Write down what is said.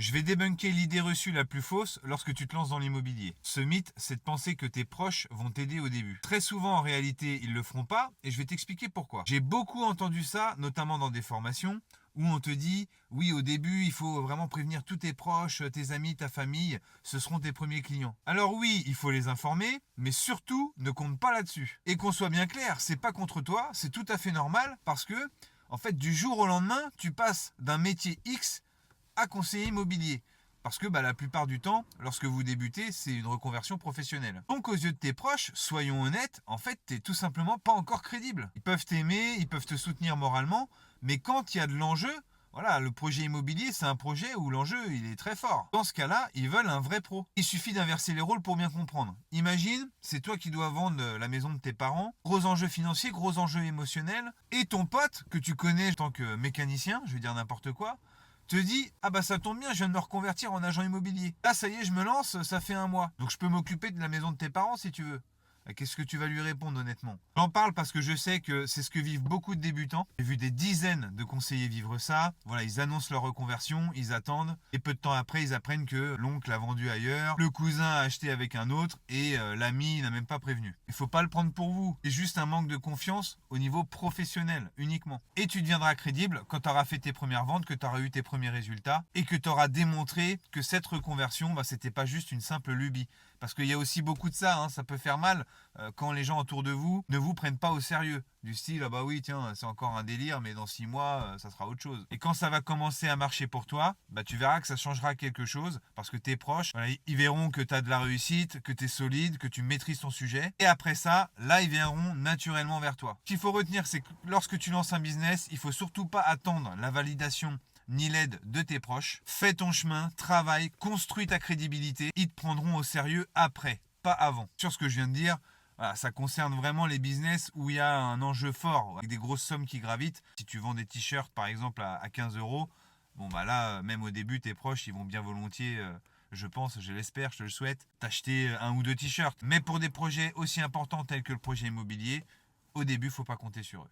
Je vais débunker l'idée reçue la plus fausse lorsque tu te lances dans l'immobilier. Ce mythe, c'est de penser que tes proches vont t'aider au début. Très souvent, en réalité, ils le feront pas et je vais t'expliquer pourquoi. J'ai beaucoup entendu ça, notamment dans des formations où on te dit, oui, au début, il faut vraiment prévenir tous tes proches, tes amis, ta famille, ce seront tes premiers clients. Alors oui, il faut les informer, mais surtout, ne compte pas là-dessus. Et qu'on soit bien clair, c'est pas contre toi, c'est tout à fait normal parce que, en fait, du jour au lendemain, tu passes d'un métier X à conseiller immobilier. Parce que la plupart du temps, lorsque vous débutez, c'est une reconversion professionnelle. Donc aux yeux de tes proches, soyons honnêtes, en fait, t'es tout simplement pas encore crédible. Ils peuvent t'aimer, ils peuvent te soutenir moralement, mais quand il y a de l'enjeu, voilà, le projet immobilier, c'est un projet où l'enjeu, il est très fort. Dans ce cas-là, ils veulent un vrai pro. Il suffit d'inverser les rôles pour bien comprendre. Imagine, c'est toi qui dois vendre la maison de tes parents. Gros enjeux financiers, gros enjeux émotionnels. Et ton pote, que tu connais en tant que mécanicien, je vais dire n'importe quoi, te dit ah bah ça tombe bien, je viens de me reconvertir en agent immobilier. Là ça y est, je me lance, ça fait un mois. Donc je peux m'occuper de la maison de tes parents si tu veux. Qu'est-ce que tu vas lui répondre honnêtement? J'en parle parce que je sais que c'est ce que vivent beaucoup de débutants. J'ai vu des dizaines de conseillers vivre ça. Voilà, ils annoncent leur reconversion, ils attendent, et peu de temps après, ils apprennent que l'oncle a vendu ailleurs, le cousin a acheté avec un autre, et l'ami n'a même pas prévenu. Il faut pas le prendre pour vous. C'est juste un manque de confiance au niveau professionnel uniquement. Et tu deviendras crédible quand tu auras fait tes premières ventes, que tu auras eu tes premiers résultats, et que tu auras démontré que cette reconversion, c'était pas juste une simple lubie. Parce qu'il y a aussi beaucoup de ça, hein, ça peut faire mal quand les gens autour de vous ne vous prennent pas au sérieux. Du style, ah bah oui, tiens, c'est encore un délire, mais dans 6 mois, ça sera autre chose. Et quand ça va commencer à marcher pour toi, tu verras que ça changera quelque chose, parce que tes proches, voilà, ils verront que tu as de la réussite, que tu es solide, que tu maîtrises ton sujet. Et après ça, là, ils viendront naturellement vers toi. Ce qu'il faut retenir, c'est que lorsque tu lances un business, il faut surtout pas attendre la validation ni l'aide de tes proches. Fais ton chemin, travaille, construis ta crédibilité. Ils te prendront au sérieux après, pas avant. Sur ce que je viens de dire, voilà, ça concerne vraiment les business où il y a un enjeu fort, avec des grosses sommes qui gravitent. Si tu vends des t-shirts par exemple à 15 euros, bon là, même au début, tes proches, ils vont bien volontiers, je pense, je l'espère, je te le souhaite, t'acheter un ou deux t-shirts. Mais pour des projets aussi importants tels que le projet immobilier, au début, faut pas compter sur eux.